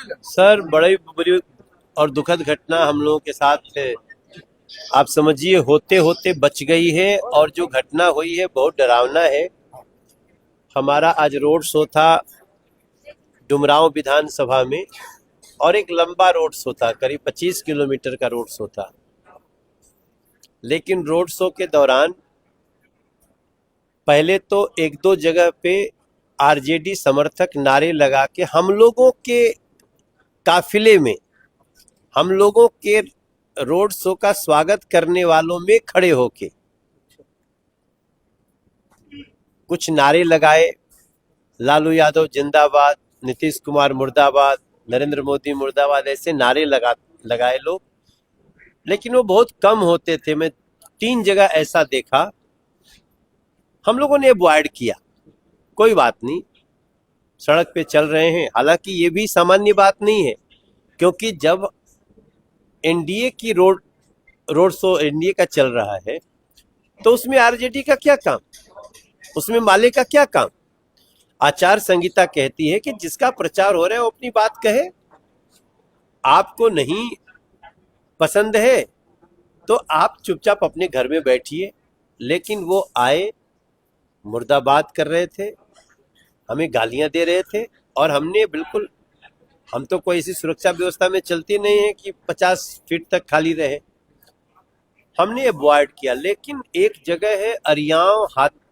Sir, बड़ी बुरी और दुखद घटना हम लोगों के साथ है। आप समझिए, होते होते बच गई है, और जो घटना हुई है बहुत डरावना है। हमारा आज रोड शो था डुमरांव विधानसभा में, और एक लंबा रोड शो था, करीब 25 किलोमीटर का रोड शो था। लेकिन रोड शो के दौरान पहले तो एक दो जगह पे आरजेडी समर्थक नारे लगा के हम लोगों के काफिले में, हम लोगों के रोड शो का स्वागत करने वालों में खड़े होके कुछ नारे लगाए। लालू यादव जिंदाबाद, नीतीश कुमार मुर्दाबाद, नरेंद्र मोदी मुर्दाबाद, ऐसे नारे लगाए लोग। लेकिन वो बहुत कम होते थे। मैं 3 जगह ऐसा देखा। हम लोगों ने अवॉइड किया, कोई बात नहीं, सड़क पे चल रहे हैं। हालांकि ये भी सामान्य बात नहीं है, क्योंकि जब एनडीए की रोड शो एनडीए का चल रहा है, तो उसमें आरजेडी का क्या काम, उसमें माले का क्या काम। आचार संहिता कहती है कि जिसका प्रचार हो रहा है वो अपनी बात कहे। आपको नहीं पसंद है तो आप चुपचाप अपने घर में बैठिए। लेकिन वो आए, मुर्दाबाद कर रहे थे, हमें गालियां दे रहे थे, और हमने बिल्कुल, हम तो कोई ऐसी सुरक्षा व्यवस्था में चलती नहीं है कि 50 फीट तक खाली रहे। हमने अवॉइड किया। लेकिन एक जगह है अरियाव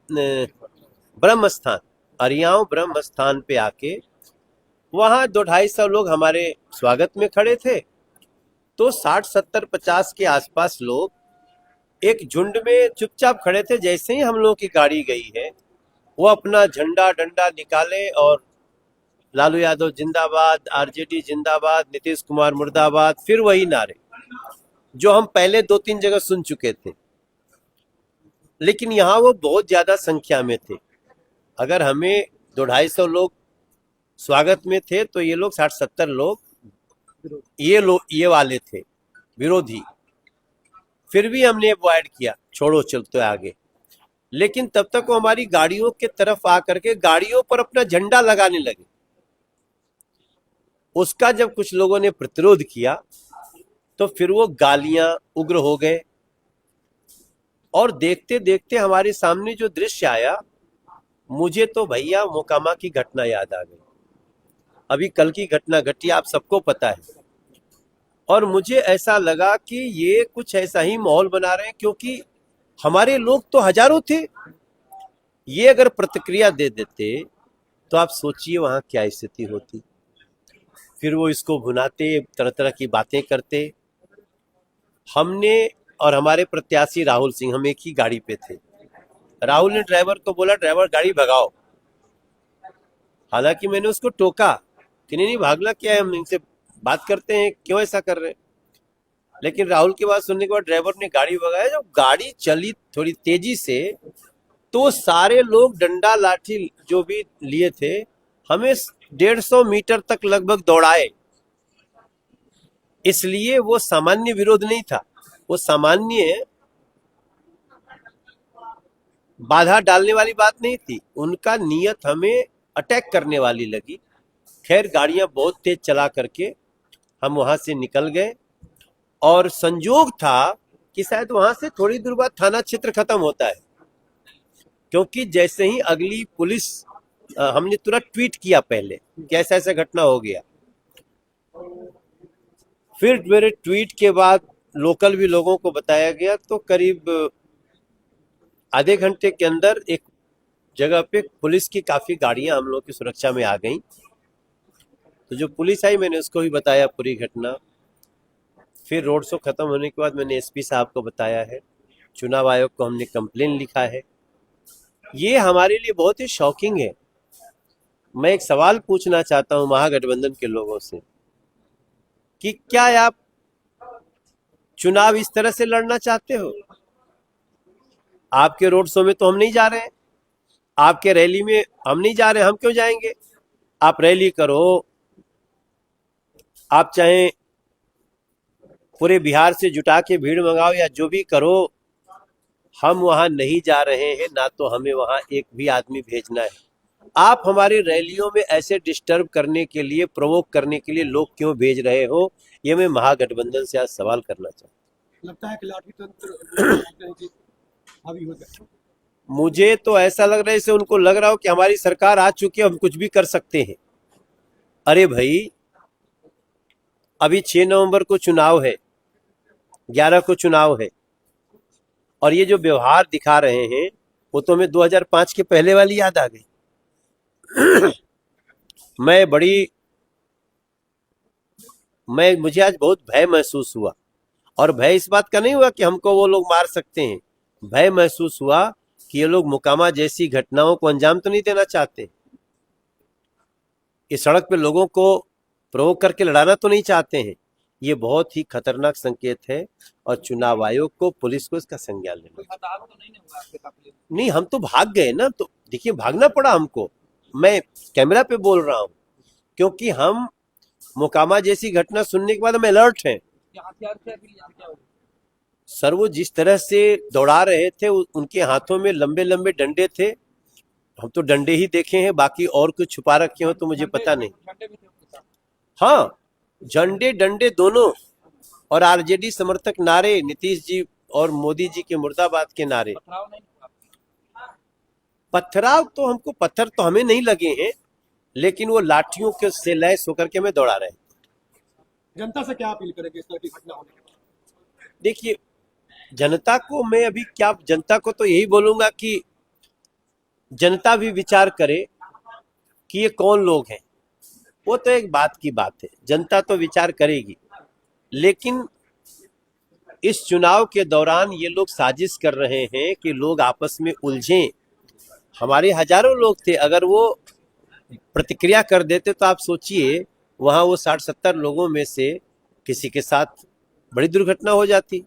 ब्रह्म स्थान, अरियाव ब्रह्म स्थान पे आके वहां 200-250 लोग हमारे स्वागत में खड़े थे। तो 60-70-50 के आसपास लोग एक झुंड में चुपचाप खड़े थे। जैसे ही हम लोगों की गाड़ी गई है, वो अपना झंडा डंडा निकाले और लालू यादव जिंदाबाद, आरजेडी जिंदाबाद, नीतीश कुमार मुर्दाबाद, फिर वही नारे जो हम पहले 2-3 जगह सुन चुके थे। लेकिन यहाँ वो बहुत ज्यादा संख्या में थे। अगर हमें 200-250 लोग स्वागत में थे, तो ये लोग 60-70 लोग ये वाले थे, विरोधी। फिर भी हमने अवॉइड किया, छोड़ो चलते आगे। लेकिन तब तक वो हमारी गाड़ियों के तरफ आकर के गाड़ियों पर अपना झंडा लगाने लगे। उसका जब कुछ लोगों ने प्रतिरोध किया, तो फिर वो गालियां उग्र हो गए। और देखते देखते हमारे सामने जो दृश्य आया, मुझे तो भैया मोकामा की घटना याद आ गई। अभी कल की घटना घटी, आप सबको पता है। और मुझे ऐसा लगा कि ये कुछ ऐसा ही माहौल बना रहे हैं, क्योंकि हमारे लोग तो हजारों थे। ये अगर प्रतिक्रिया दे देते तो आप सोचिए वहां क्या स्थिति होती। फिर वो इसको भुनाते, तरह तरह की बातें करते। हमने और हमारे प्रत्याशी राहुल सिंह, हम एक ही गाड़ी पे थे। राहुल ने ड्राइवर को बोला, ड्राइवर गाड़ी भगाओ। हालांकि मैंने उसको टोका कि नहीं भागना क्या है, हम इनसे बात करते हैं, क्यों ऐसा कर रहे हैं। लेकिन राहुल की बात सुनने के बाद ड्राइवर ने गाड़ी भगाया। जब गाड़ी चली थोड़ी तेजी से, तो सारे लोग डंडा लाठी जो भी लिए थे, हमें 150 मीटर तक लगभग दौड़ाए। इसलिए वो सामान्य विरोध नहीं था, वो सामान्य बाधा डालने वाली बात नहीं थी। उनका नियत हमें अटैक करने वाली लगी। खैर, गाड़ियां बहुत तेज चला करके हम वहां से निकल गए। और संजोग था कि शायद वहां से थोड़ी दूर बाद थाना क्षेत्र खत्म होता है, क्योंकि जैसे ही अगली पुलिस, हमने तुरंत ट्वीट किया पहले कि ऐसा ऐसा घटना हो गया। फिर मेरे ट्वीट के बाद लोकल भी लोगों को बताया गया, तो करीब आधे घंटे के अंदर एक जगह पे पुलिस की काफी गाड़ियां हम लोग की सुरक्षा में आ गई। तो जो पुलिस आई, मैंने उसको भी बताया पूरी घटना। फिर रोड शो खत्म होने के बाद मैंने एसपी साहब को बताया है, चुनाव आयोग को हमने कंप्लेन लिखा है। ये हमारे लिए बहुत ही शॉकिंग है। मैं एक सवाल पूछना चाहता हूं महागठबंधन के लोगों से कि क्या आप चुनाव इस तरह से लड़ना चाहते हो? आपके रोड शो में तो हम नहीं जा रहे हैं, आपके रैली में हम नहीं जा रहे हैं, हम क्यों जाएंगे? आप रैली करो, आप चाहे पूरे बिहार से जुटा के भीड़ मंगाओ या जो भी करो, हम वहां नहीं जा रहे हैं। ना तो हमें वहां एक भी आदमी भेजना है। आप हमारी रैलियों में ऐसे डिस्टर्ब करने के लिए, प्रोवोक करने के लिए लोग क्यों भेज रहे हो, ये मैं महागठबंधन से आज सवाल करना चाहता हूं। लगता है कि लाठी तंत्र हावी हो जाए। मुझे तो ऐसा लग रहा है, जैसे उनको लग रहा हो कि हमारी सरकार आ चुकी है, हम कुछ भी कर सकते हैं। अरे भाई, अभी 6 नवंबर को चुनाव है, 11 को चुनाव है, और ये जो व्यवहार दिखा रहे हैं वो तो हमें 2005 के पहले वाली याद आ गई। मुझे आज बहुत भय महसूस हुआ, और भय इस बात का नहीं हुआ कि हमको वो लोग मार सकते हैं। भय महसूस हुआ कि ये लोग मोकामा जैसी घटनाओं को अंजाम तो नहीं देना चाहते, इस सड़क पे लोगों को प्रोवोक करके लड़ाना तो नहीं चाहते हैं। ये बहुत ही खतरनाक संकेत है, और चुनाव आयोग को, पुलिस को इसका संज्ञान लेना। नहीं, हम तो भाग गए ना, तो देखिए भागना पड़ा हमको, मैं कैमरा पे बोल रहा हूं, क्योंकि हम मोकामा जैसी घटना सुनने के बाद हम अलर्ट हैं। सर, वो जिस तरह से दौड़ा रहे थे, उनके हाथों में लंबे लंबे डंडे थे। हम तो डंडे ही देखे हैं, बाकी और कुछ छुपा रखे हो तो मुझे पता नहीं। हाँ, झंडे डंडे दोनों, और आरजेडी समर्थक नारे, नीतीश जी और मोदी जी के मुर्दाबाद के नारे। पत्थर तो हमें नहीं लगे हैं, लेकिन वो लाठियों के से लैस होकर के हमें दौड़ा रहे हैं। जनता से क्या अपील करेंगे इस तरह की घटना होने के बाद? देखिए, जनता को तो यही बोलूंगा कि जनता भी विचार करे कि ये कौन लोग हैं। वो तो एक बात की बात है, जनता तो विचार करेगी, लेकिन इस चुनाव के दौरान ये लोग साजिश कर रहे हैं कि लोग आपस में उलझें। हमारे हजारों लोग थे, अगर वो प्रतिक्रिया कर देते तो आप सोचिए, वहां वो 60-70 लोगों में से किसी के साथ बड़ी दुर्घटना हो जाती।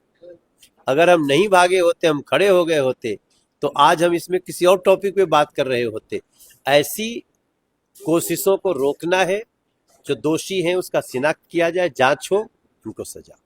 अगर हम नहीं भागे होते, हम खड़े हो गए होते, तो आज हम इसमें किसी और टॉपिक पे बात कर रहे होते। ऐसी कोशिशों को रोकना है, जो दोषी हैं उसका शिनाख्त किया जाए, जांच हो, उनको सजा।